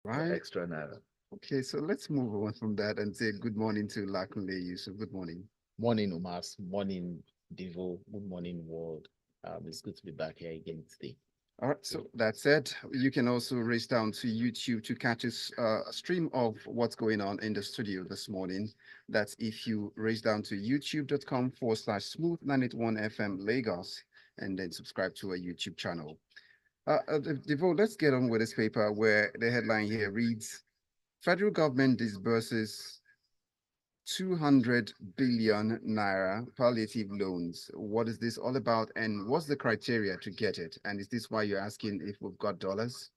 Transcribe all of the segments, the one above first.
Right. extra naira. Okay, so let's move on from that and say good morning to Lakunle Yusuf. Good morning. Morning, Umas. Morning, Devo. Good morning, world. It's good to be back here again today. All right, so that said, you can also race down to YouTube to catch a stream of what's going on in the studio this morning. That's if you race down to youtube.com/smooth981 FM Lagos and then subscribe to our YouTube channel. Devo, let's get on with this paper where the headline here reads Federal government disburses 200 billion naira palliative loans. What is this all about? And what's the criteria to get it? And is this why you're asking if we've got dollars?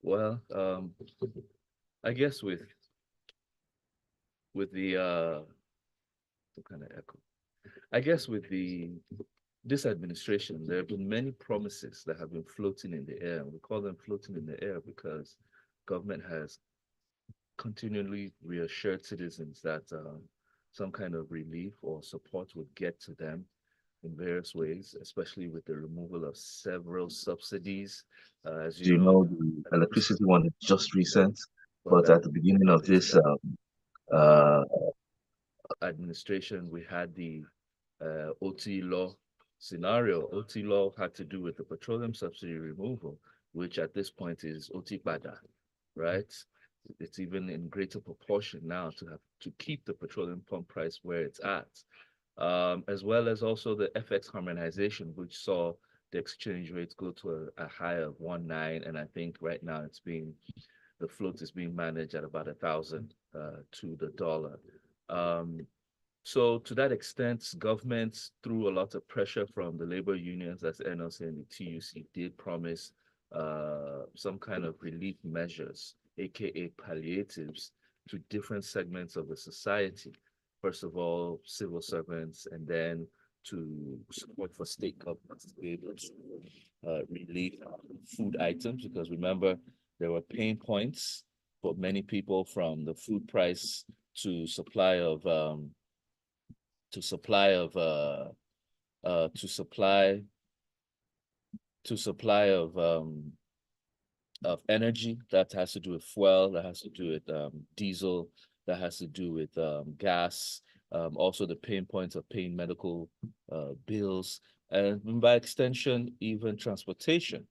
Well, I guess with the what kind of echo? I guess with the this administration, there have been many promises that have been floating in the air. We call them floating in the air because government has continually reassured citizens that some kind of relief or support would get to them in various ways, especially with the removal of several subsidies. As As you you know, know, the electricity one is just recent, for but that at the beginning of this uh, uh, administration, we had the OT law scenario. OT law had to do with the petroleum subsidy removal, which at this point is OT Bada, right? It's even in greater proportion now to have to keep the petroleum pump price where it's at, as well as also the FX harmonization, which saw the exchange rates go to a high of 1.9, and I think right now the float is being managed at about 1,000 to the dollar. Um, so to that extent, governments, through a lot of pressure from the labor unions, as NLC and the TUC, did promise some kind of relief measures, aka palliatives, to different segments of the society. First of all, civil servants, and then to support for state governments to be able to relieve food items, because remember, there were pain points for many people from the food price to supply of to supply of uh to supply to supply of energy that has to do with fuel, that has to do with diesel, that has to do with gas, also the pain points of paying medical bills, and by extension, even transportation.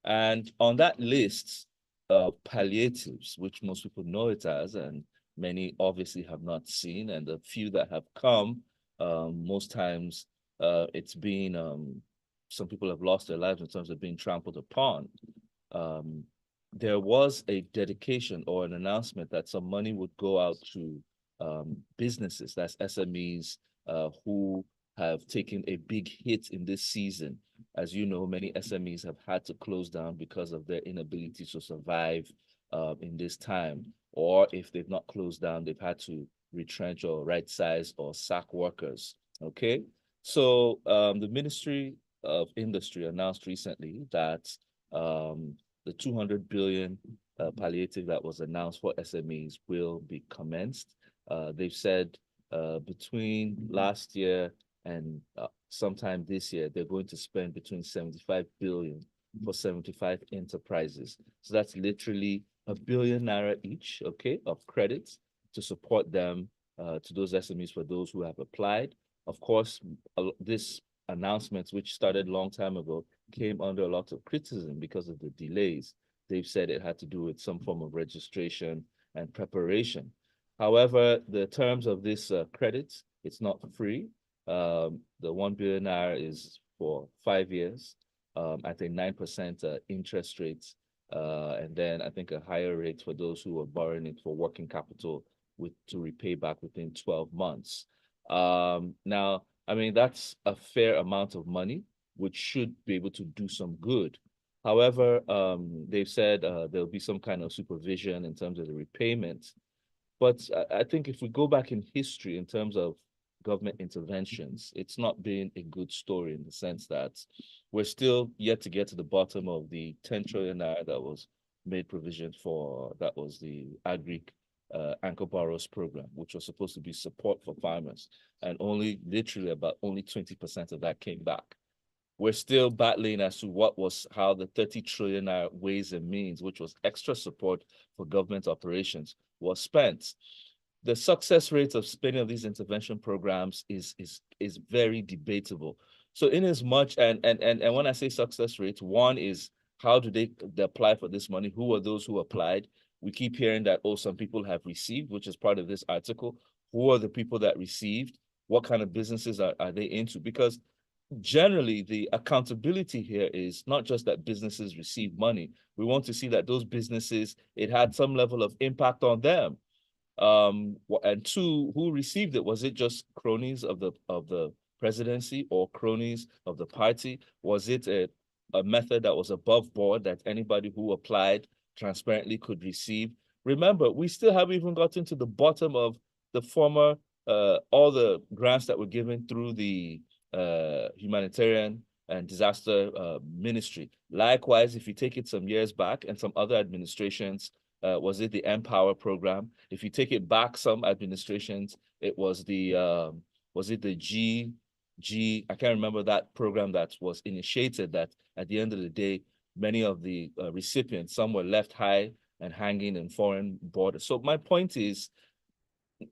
And on that list of palliatives, which most people know it as, and many obviously have not seen, and the few that have come, most times it's been some people have lost their lives in terms of being trampled upon. Um, there was a dedication or an announcement that some money would go out to businesses, that's SMEs, who have taken a big hit in this season. As you know, many SMEs have had to close down because of their inability to survive in this time. Or if they've not closed down, they've had to retrench or right size or sack workers. Okay. So the Ministry of Industry announced recently that the 200 billion palliative that was announced for SMEs will be commenced. They've said between last year and sometime this year, they're going to spend between 75 billion for 75 enterprises. So that's literally a 1 billion naira each, okay, of credits to support them to those SMEs for those who have applied. Of course, this announcement, which started a long time ago, came under a lot of criticism because of the delays. They've said it had to do with some form of registration and preparation. However, the terms of this credit, it's not free. The 1 billion naira is for 5 years at a 9% interest rate. And then I think a higher rate for those who are borrowing it for working capital with to repay back within 12 months. Now, I mean, that's a fair amount of money, which should be able to do some good. However, they've said there'll be some kind of supervision in terms of the repayment. But I think if we go back in history in terms of government interventions, it's not been a good story in the sense that we're still yet to get to the bottom of the 10 trillion naira that was made provision for. That was the agri anchor borrows program, which was supposed to be support for farmers, and only literally about only 20% of that came back. we're still battling as to how the 30 trillion ways and means, which was extra support for government operations, was spent. The success rate of spending of these intervention programs is very debatable. So in as much, and when I say success rate, one is how do they apply for this money? Who are those who applied? We keep hearing that, oh, some people have received, which is part of this article. Who are the people that received? What kind of businesses are they into? Because generally the accountability here is not just that businesses receive money. We want to see that those businesses, it had some level of impact on them. And two, who received it? Was it just cronies of the presidency or cronies of the party? Was it a method that was above board that anybody who applied transparently could receive? Remember, we still haven't even gotten to the bottom of the former all the grants that were given through the humanitarian and disaster ministry. Likewise, if you take it some years back and some other administrations, was it the Empower program? If you take it back some administrations, it was the I can't remember that program that was initiated that at the end of the day, many of the recipients, some were left high and hanging in foreign borders. So my point is,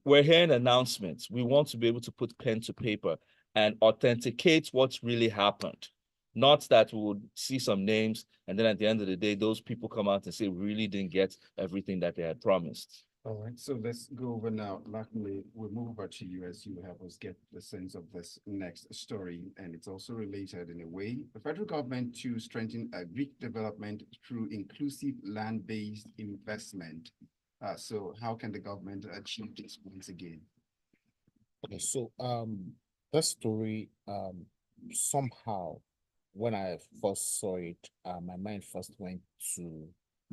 we're hearing announcements. We want to be able to put pen to paper and authenticate what's really happened. Not that we would see some names and then at the end of the day, those people come out and say we really didn't get everything that they had promised. All right, so let's go over now. Luckily, we'll move over to you as you help us get the sense of this next story, and it's also related in a way. The federal government to strengthen Greek development through inclusive land-based investment. So how can the government achieve this once again? Okay, so that story somehow when I first saw it, my mind first went to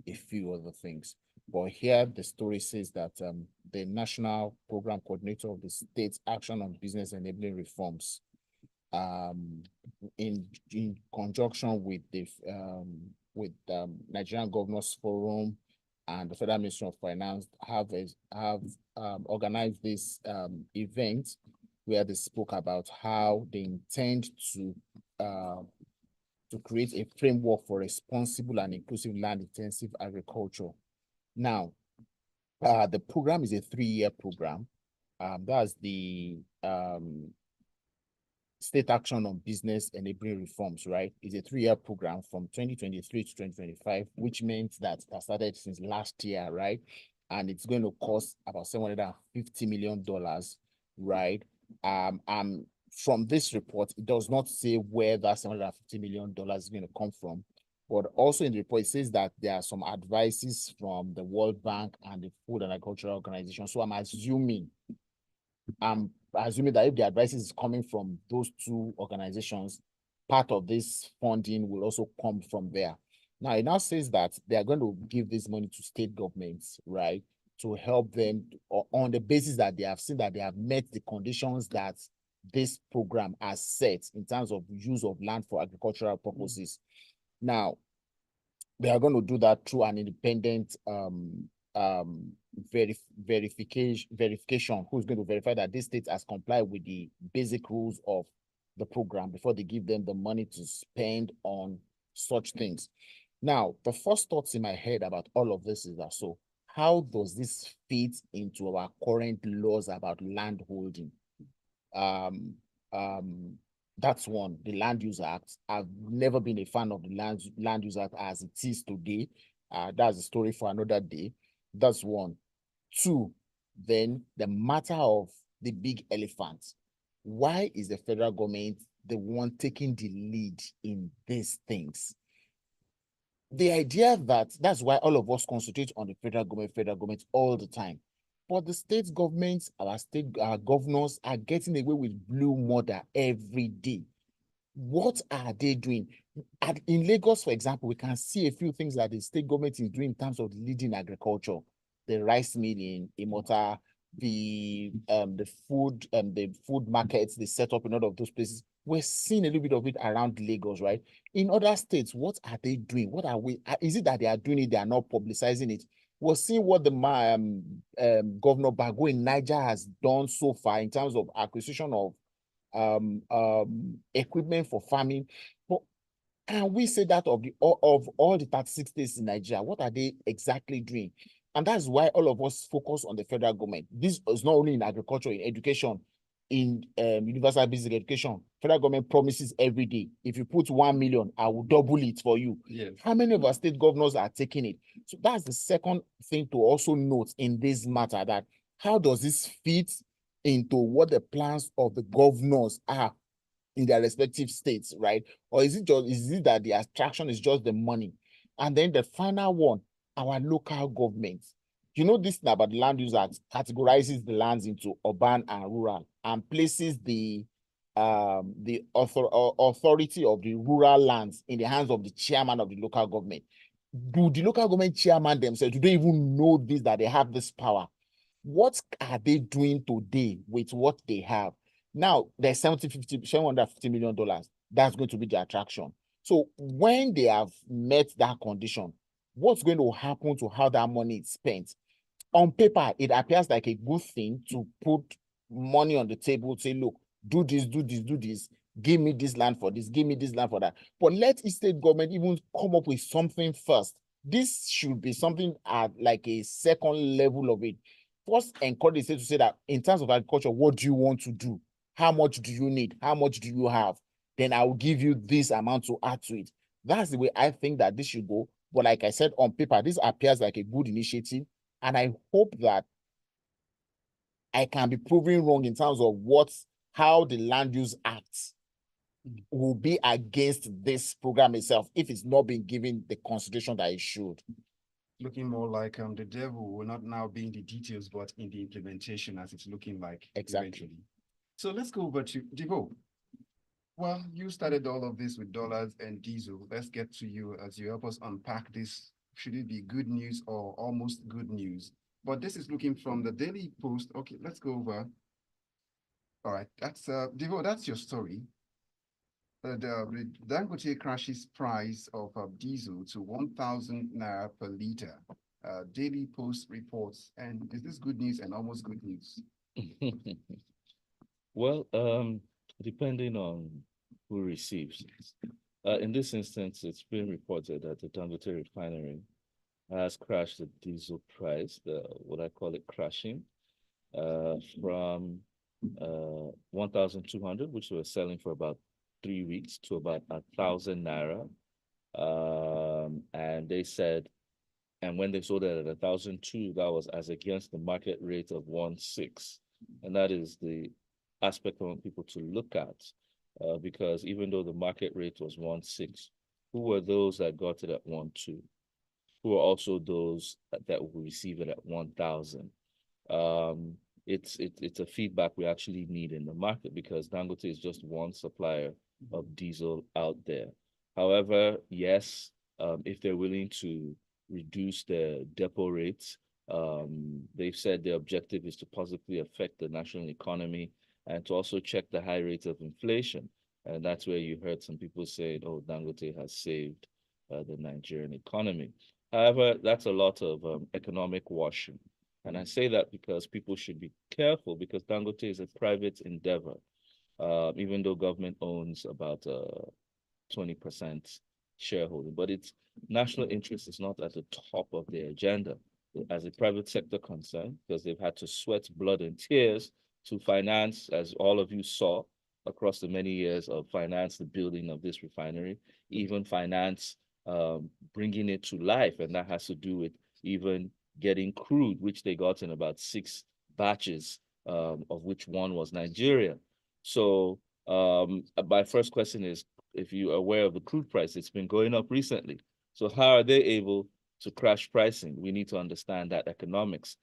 a few other things. But here the story says that the National Program Coordinator of the State's Action on Business Enabling Reforms, in conjunction with the Nigerian Governors Forum and the Federal Ministry of Finance, have organized this event where they spoke about how they intend to create a framework for responsible and inclusive land-intensive agriculture. Now, the program is a 3-year program. That's the State Action on Business Enabling Reforms, right? It's a 3-year program from 2023 to 2025, which means that it started since last year, right? And it's going to cost about $750 million, right? And from this report, it does not say where that $750 million is going to come from. But also in the report, it says that there are some advices from the World Bank and the Food and Agricultural Organization. So I'm assuming that if the advice is coming from those two organizations, part of this funding will also come from there. Now, it now says that they are going to give this money to state governments, right, to help them on the basis that they have seen that they have met the conditions that this program has set in terms of use of land for agricultural purposes. Now, they are going to do that through an independent verification, who's going to verify that this state has complied with the basic rules of the program before they give them the money to spend on such things. Now, the first thoughts in my head about all of this is that, so how does this fit into our current laws about land holding? That's one, the Land Use Act. I've never been a fan of the Land Use Act as it is today. That's a story for another day. That's one. Two, then the matter of the big elephant. Why is the federal government the one taking the lead in these things? The idea that's why all of us concentrate on the federal government all the time. But the state governments, our state governors are getting away with blue murder every day. What are they doing? In Lagos, for example, we can see a few things that the state government is doing in terms of leading agriculture. The rice mill in Imota, the food markets they set up in all of those places. We're seeing a little bit of it around Lagos, right? In other states, what are they doing? What are we? Is it that they are doing it? They are not publicizing it. We're seeing what the Governor Bago in Niger has done so far in terms of acquisition of equipment for farming. And we say that of all the 36 states in Nigeria, what are they exactly doing? And that's why all of us focus on the federal government. This is not only in agriculture, in education, in universal basic education. Federal government promises every day, if you put 1 million, I will double it for you. Yes. How many of our state governors are taking it? So that's the second thing to also note in this matter, that how does this fit into what the plans of the governors are in their respective states, right? Or is it that the attraction is just the money? And then the final one, our local governments. You know, this thing about the Land Use Act categorizes the lands into urban and rural and places the authority of the rural lands in the hands of the chairman of the local government. Do the local government chairman themselves, do they even know this, that they have this power? What are they doing today with what they have? Now, there's $750 million. That's going to be the attraction. So when they have met that condition, what's going to happen to how that money is spent? On paper, it appears like a good thing to put money on the table, say, look, do this, do this, do this, give me this land for this, give me this land for that. But let each state government even come up with something first. This should be something at like a second level of it. First, encourage the state to say that in terms of agriculture, what do you want to do? How much do you need? How much do you have? Then I will give you this amount to add to it. That's the way I think that this should go. But like I said, on paper, this appears like a good initiative. And I hope that I can be proven wrong in terms of how the Land Use Act will be against this program itself if it's not been given the consideration that it should. Looking more like the devil will not now be in the details, but in the implementation, as it's looking like Exactly. eventually. So let's go over to Devo. Well, you started all of this with dollars and diesel. Let's get to you as you help us unpack this. Should it be good news or almost good news? But this is looking from the Daily Post. Okay, let's go over. All right, that's Devo, that's your story. The Dangote crashes price of diesel to 1,000 naira per liter. Daily Post reports. And is this good news and almost good news? Well, depending on who receives it. In this instance, it's been reported that the Dangote refinery has crashed the diesel price, what I call it crashing, from 1,200, which we were selling for about 3 weeks, to about 1,000 naira. And they said, and when they sold it at 1,002, that was as against the market rate of 1.6. And that is the aspect I want people to look at, because even though the market rate was 1.6, who were those that got it at 1.2? Who are also those that will receive it at 1,000? It's a feedback we actually need in the market, because Dangote is just one supplier of diesel out there. However, yes, if they're willing to reduce their depot rates, they've said their objective is to positively affect the national economy and to also check the high rate of inflation. And that's where you heard some people saying, oh, Dangote has saved the Nigerian economy. However, that's a lot of economic washing. And I say that because people should be careful, because Dangote is a private endeavor, even though government owns about 20% shareholding. But its national interest is not at the top of their agenda as a private sector concern, because they've had to sweat blood and tears to finance, as all of you saw, across the many years of finance the building of this refinery, even finance bringing it to life. And that has to do with even getting crude, which they got in about 6 batches, of which one was Nigeria. So my first question is, if you're aware of the crude price, it's been going up recently. So how are they able to crash pricing? We need to understand that economics.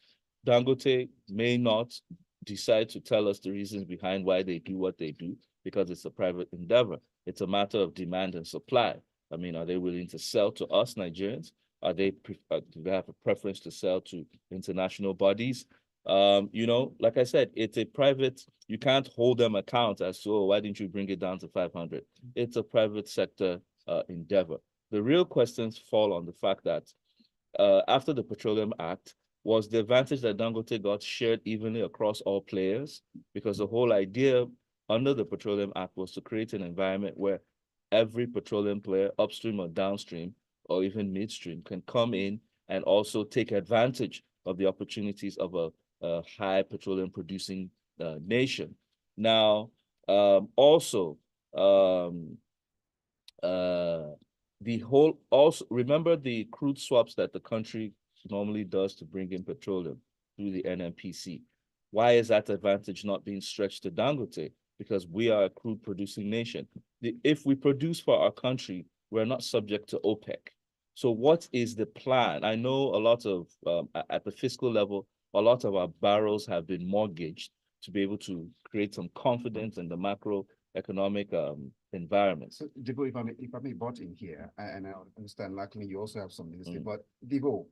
Dangote may not decide to tell us the reasons behind why they do what they do, because it's a private endeavor. It's a matter of demand and supply. I mean, are they willing to sell to us Nigerians? Do they have a preference to sell to international bodies? Like I said, it's a private, you can't hold them account as to, oh, why didn't you bring it down to 500? It's a private sector endeavor. The real questions fall on the fact that after the Petroleum Act, was the advantage that Dangote got shared evenly across all players? Because the whole idea under the Petroleum Act was to create an environment where every petroleum player, upstream or downstream, or even midstream, can come in and also take advantage of the opportunities of a high petroleum producing nation. Now, also, the whole, also remember the crude swaps that the country normally does to bring in petroleum through the NNPC. Why is that advantage not being stretched to Dangote? Because we are a crude producing nation. If we produce for our country, we're not subject to OPEC. So what is the plan? I know a lot of, at the fiscal level, a lot of our barrels have been mortgaged to be able to create some confidence in the macroeconomic environment. So, Debo, if I may butt in here, and I understand, likely you also have some ministry, but Debo,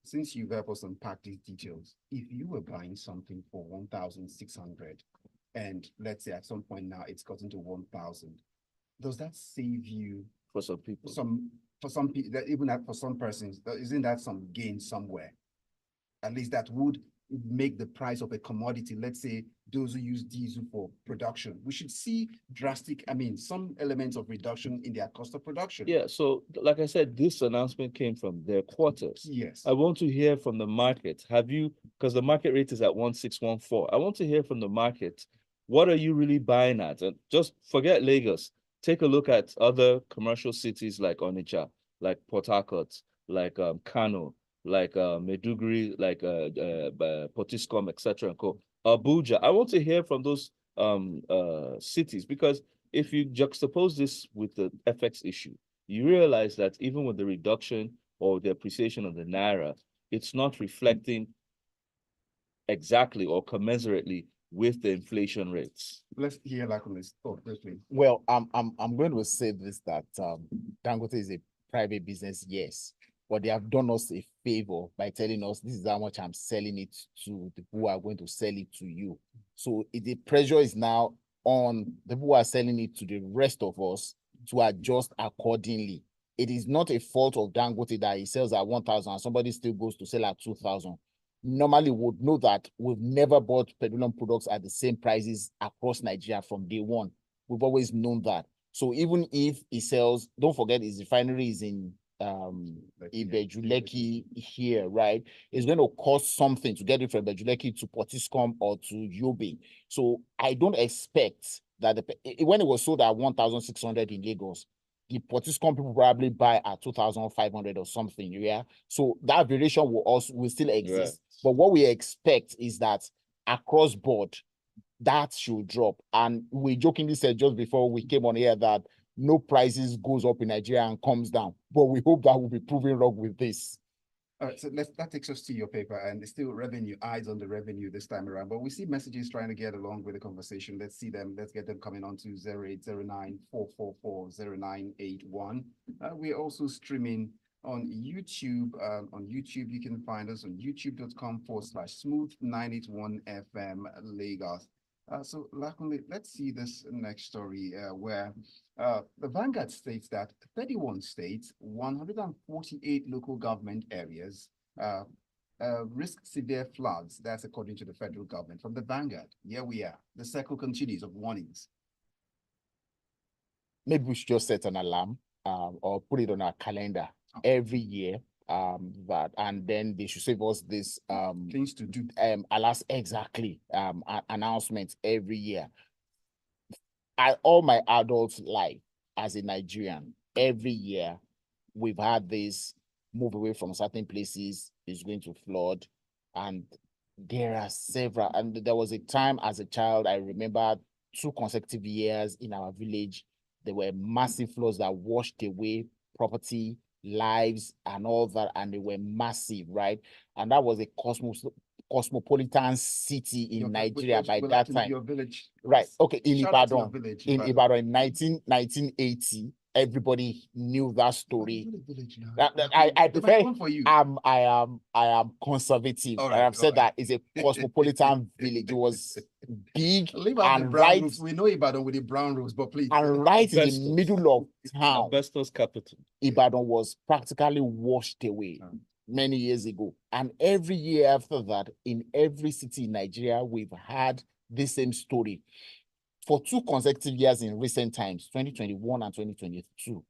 since you've helped us unpack these details, if you were buying something for 1,600, and let's say at some point now it's gotten to 1,000, does that save you For some people. For some people, even that for some persons, isn't that some gain somewhere? At least that would make the price of a commodity, let's say those who use diesel for production, we should see drastic, some elements of reduction in their cost of production. Yeah, so like I said, this announcement came from their quarters. Yes. I want to hear from the market. Have you, because the market rate is at 1,614. I want to hear from the market. What are you really buying at? And just forget Lagos. Take a look at other commercial cities like Onitsha, like Port Harcourt, like Kano, like Maiduguri, like Potiskum, etc. and co. Abuja. I want to hear from those cities, because if you juxtapose this with the FX issue, you realize that even with the reduction or the appreciation of the Naira, it's not reflecting exactly or commensurately with the inflation rates. Let's hear like on this. Oh, please. Well, I'm going to say this, that Dangote is a private business, yes, but they have done us a favor by telling us this is how much I'm selling it to the people who are going to sell it to you. So the pressure is now on the people who are selling it to the rest of us to adjust accordingly. It is not a fault of Dangote that he sells at 1,000 and somebody still goes to sell at 2,000. Normally would know that we've never bought petroleum products at the same prices across Nigeria from day one. We've always known that. So even if he sells, don't forget his refinery is in Ibejuleki here, right? It's going to cost something to get it from Ibejuleki to Potiskum or to Yobe. So I don't expect that when it was sold at 1,600 in Lagos, the Potiskum people probably buy at 2,500 or something, yeah? So that variation will still exist. Right. But what we expect is that across board, that should drop. And we jokingly said just before we came on here that no prices goes up in Nigeria and comes down. But we hope that will be proven wrong with this. All right, so that takes us to your paper, and it's still revenue, eyes on the revenue this time around. But we see messages trying to get along with the conversation. Let's see them. Let's get them coming on to 0809-444-0981. We're also streaming on YouTube. On YouTube, you can find us on youtube.com/smooth981FM Lagos. So Lakunle, let's see this next story where the Vanguard states that 31 states, 148 local government areas risk severe floods. That's according to the federal government. From the Vanguard, here we are. The cycle continues of warnings. Maybe we should just set an alarm or put it on our calendar every year. And then they should save us this things to do. Alas, exactly. Announcements every year. All my adult life as a Nigerian, every year we've had this move away from certain places is going to flood, and there are several. And there was a time as a child, I remember 2 consecutive years in our village, there were massive floods that washed away property, lives, and all that, and they were massive, right? And that was a cosmopolitan city in Nigeria by that time. Your village. Right. Okay. In Ibadan. Village, in Ibadan in 1980, everybody knew that story. I prefer. I am conservative. Right, I've said that it's a cosmopolitan village. It was big and right. Roofs. We know Ibadan with the brown roofs, but please. And right in the middle of town, Asbestos capital. Ibadan was practically washed away many years ago. And every year after that, in every city in Nigeria, we've had the same story. for 2 consecutive years in recent times, 2021 and 2022,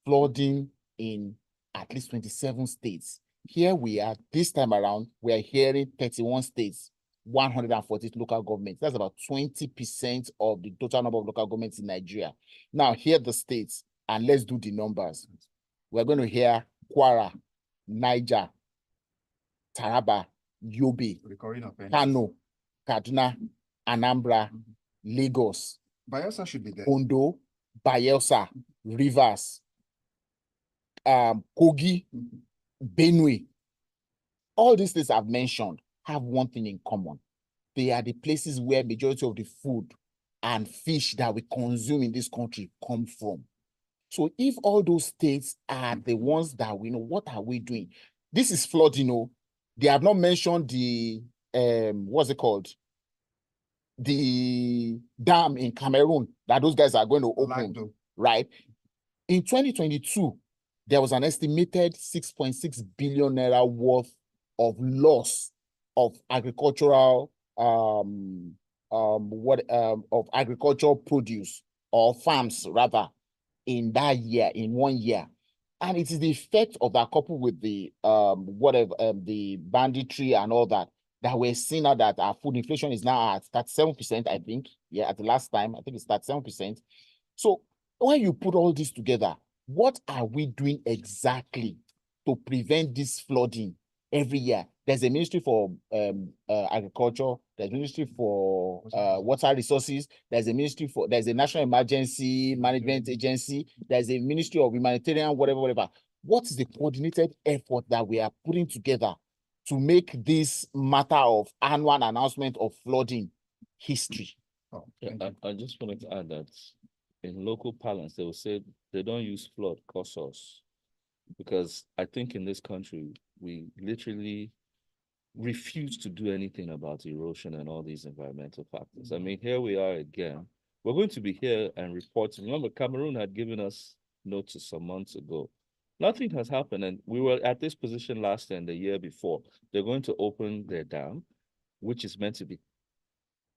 flooding in at least 27 states. Here we are, this time around, we are hearing 31 states, 140 local governments. That's about 20% of the total number of local governments in Nigeria. Now, here are the states, and let's do the numbers. We're going to hear Kwara, Niger, Taraba, Yobe, Kano, Kaduna, Anambra, Lagos. Bayelsa should be there. Ondo, Bayelsa, Rivers, Kogi, Benue. All these states I've mentioned have one thing in common. They are the places where majority of the food and fish that we consume in this country come from. So if all those states are the ones that we know, what are we doing? This is flood, you know. They have not mentioned the, what's it called? The dam in Cameroon that those guys are going to open, right? In 2022, there was an estimated 6.6 billion naira worth of loss of agricultural of agricultural produce or farms rather in that year, in 1 year. And it is the effect of that coupled with the the banditry and all that we're seeing now that our food inflation is now at 37%, I think. Yeah, at the last time, I think it's 37%. So when you put all this together, what are we doing exactly to prevent this flooding every year? There's a ministry for agriculture, there's a ministry for water resources, there's a National Emergency Management Agency, there's a Ministry of Humanitarian, whatever. What is the coordinated effort that we are putting together to make this matter of annual announcement of flooding history? Oh, Yeah, I just wanted to add that in local parlance, they will say they don't use flood, cause us. Because I think in this country, we literally refuse to do anything about erosion and all these environmental factors. I mean, here we are again. We're going to be here and reporting. Remember, Cameroon had given us notice some months ago. Nothing has happened, and we were at this position last year and the year before. They're going to open their dam, which is meant to be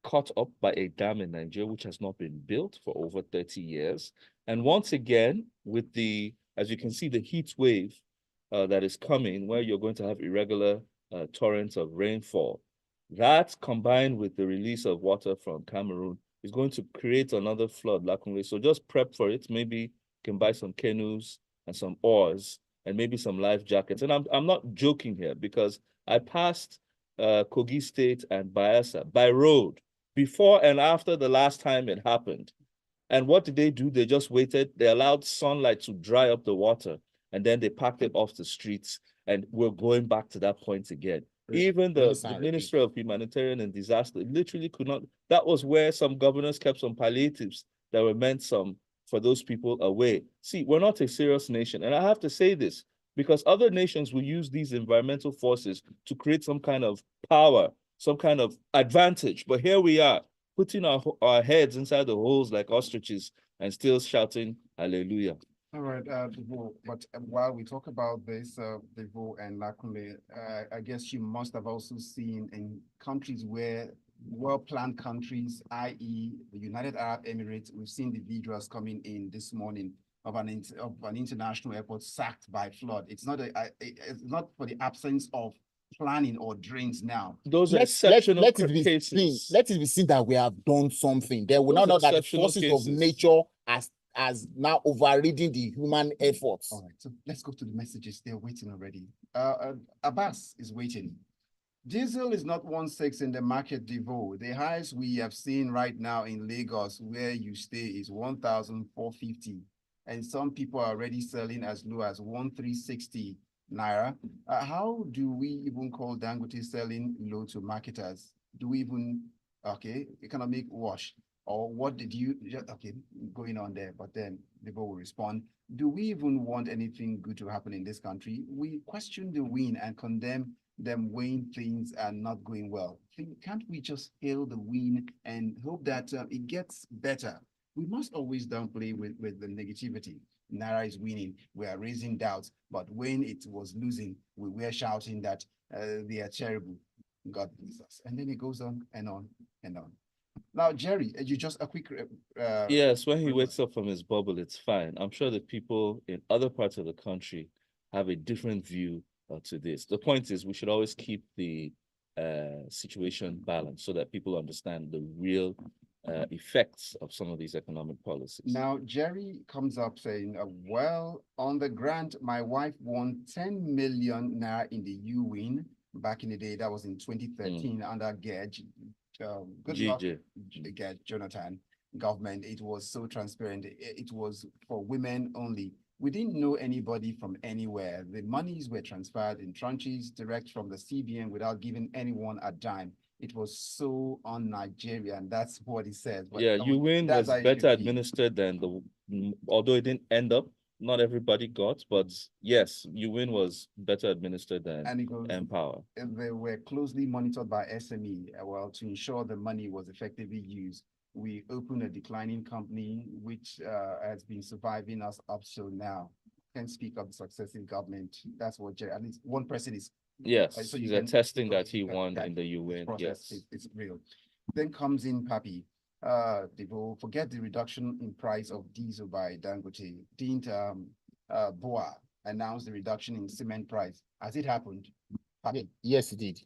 caught up by a dam in Nigeria, which has not been built for over 30 years. And once again, with the, as you can see, the heat wave that is coming, where you're going to have irregular torrents of rainfall, that combined with the release of water from Cameroon is going to create another flood, Lakunle. So just prep for it. Maybe you can buy some canoes and some oars and maybe some life jackets. And I'm not joking here, because I passed Kogi State and Bayelsa by road before and after the last time it happened. And what did they do? They just waited. They allowed sunlight to dry up the water, and then they packed it off the streets, and we're going back to that point again. Even the Ministry of Humanitarian and Disaster literally could not. That was where some governors kept some palliatives that were meant for those people away. See, we're not a serious nation. And I have to say this, because other nations will use these environmental forces to create some kind of power, some kind of advantage. But here we are, putting our heads inside the holes like ostriches and still shouting hallelujah. All right, Devo, but while we talk about this, Devo and Lakunle, I guess you must have also seen in countries where well-planned countries, i.e. the United Arab Emirates, we've seen the videos coming in this morning of an international airport sacked by flood. It's not it's not for the absence of planning or drains now. Those are exceptional cases. Let it be seen that we have done something. They will not know that the forces of nature as now overriding the human efforts. All right, so let's go to the messages. They're waiting already. Abbas is waiting. Diesel is not 1.6 in the market, Devo. The highest we have seen right now in Lagos, where you stay, is 1,450. And some people are already selling as low as 1,360 naira. How do we even call Dangote selling low to marketers? Do we even, okay, economic wash? Or what did you, okay, going on there, but then Devo will respond. Do we even want anything good to happen in this country? We question the win and condemn them when things are not going well. Can't we just hail the win and hope that it gets better? We must always downplay with the negativity. Naira is winning, we are raising doubts, but when it was losing, we were shouting that they are terrible. God bless us. And then it goes on and on and on. Now, Jerry, you just a quick. Yes, when he remark. wakes up from his bubble, it's fine. I'm sure the people in other parts of the country have a different view to this. The point is, we should always keep the situation balanced so that people understand the real effects of some of these economic policies. Now, Jerry comes up saying, well, on the grant, my wife won 10 million naira in the UWIN back in the day. That was in 2013 under Gage. Good luck, Gage Jonathan government. It was so transparent. It was for women only. We didn't know anybody from anywhere. The monies were transferred in tranches direct from the CBN without giving anyone a dime. It was so un-Nigerian. That's what he says. But yeah, UWIN was better administered than although it didn't end up, not everybody got, but yes, UWIN was better administered than Empower. And they were closely monitored by SME, well, to ensure the money was effectively used. We opened a declining company, which has been surviving us up till now. Can speak of the successive government. That's what at least one person is. Yes, so he's attesting that he won in the UN. Yes, it's real. Then comes in Papi. Devo, forget the reduction in price of diesel by Doghudje. Didn't Boa announce the reduction in cement price? Has it happened? Papi? Yes, it did.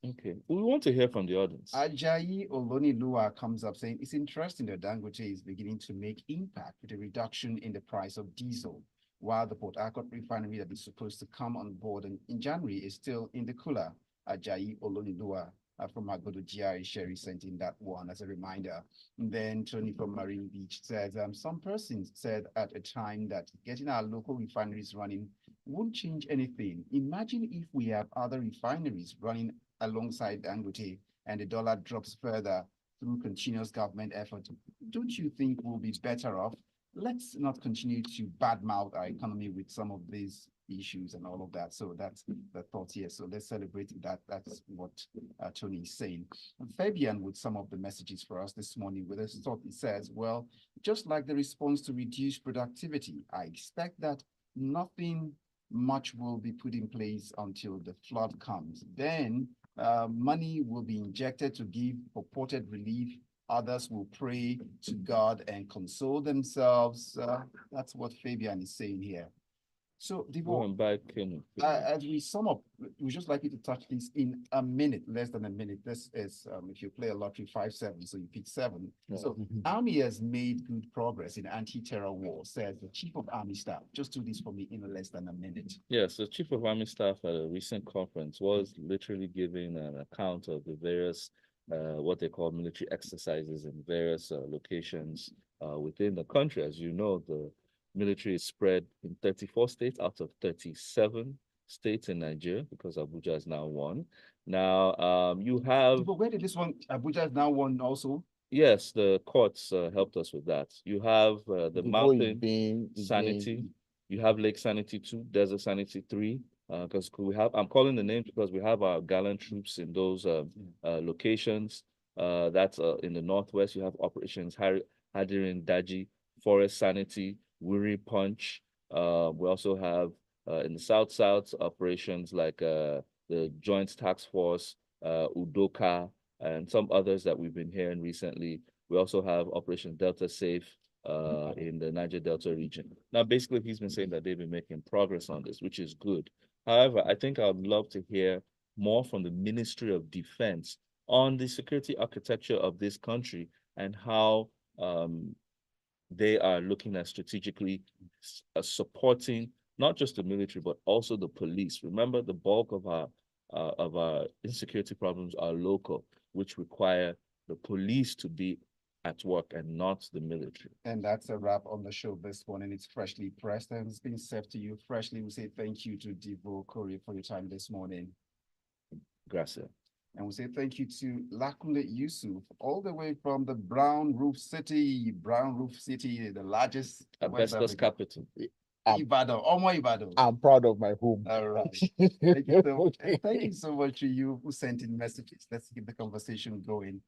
Okay, we want to hear from the audience. Ajayi Olonilua comes up saying it's interesting that Doghudje is beginning to make impact with a reduction in the price of diesel, while the Port Harcourt refinery that is supposed to come on board in January is still in the cooler. Ajayi Olonilua from Agodo GRA Sherry sent in that one as a reminder. And then Tony from Marine Beach says, some persons said at a time that getting our local refineries running won't change anything. Imagine if we have other refineries running alongside Doghudje and the dollar drops further through continuous government effort. Don't you think we'll be better off? Let's not continue to badmouth our economy with some of these issues and all of that. So that's the thought here. So let's celebrate that. That's what Tony is saying. And Fabian with some of the messages for us this morning with this thought, it says, well, just like the response to reduce productivity, I expect that nothing much will be put in place until the flood comes. Then money will be injected to give purported relief. Others will pray to God and console themselves. That's what Fabian is saying here. So, Devo, as we sum up, we just like you to touch this in a minute, less than a minute. This is, if you play a lottery 5-7, so you pick 7. Yeah. So, Army has made good progress in anti-terror war, says the Chief of Army Staff. Just do this for me in less than a minute. Yes, the Chief of Army Staff at a recent conference was literally giving an account of the various what they call military exercises in various locations within the country. As you know, the military is spread in 34 states out of 37 states in Nigeria, because Abuja is now one. Now, you have... But where did this one, Abuja is now one also? Yes, the courts helped us with that. You have the mountain sanity. You have Lake Sanity 2, Desert Sanity 3. Because I'm calling the names because we have our gallant troops in those locations. That's in the northwest. You have operations Hadirin Daji, Forest Sanity, Wiri Punch. We also have in the south operations like the Joint Task Force, Udoka, and some others that we've been hearing recently. We also have Operation Delta Safe in the Niger Delta region. Now, basically, he's been saying that they've been making progress on this, which is good. However, I think I'd love to hear more from the Ministry of Defense on the security architecture of this country and how they are looking at strategically supporting not just the military, but also the police. Remember, the bulk of our insecurity problems are local, which require the police to be at work and not the military. And that's a wrap on the show this morning. It's freshly pressed and it's been served to you freshly. We say thank you to Devo Korea for your time this morning. Gracias. And we say thank you to Lakunle Yusuf, all the way from the Brown Roof City, the largest asbestos capital. Ibadan, Ibadan. I'm proud of my home. All right. Thank you so much. And thank you so much to you who sent in messages. Let's keep the conversation going.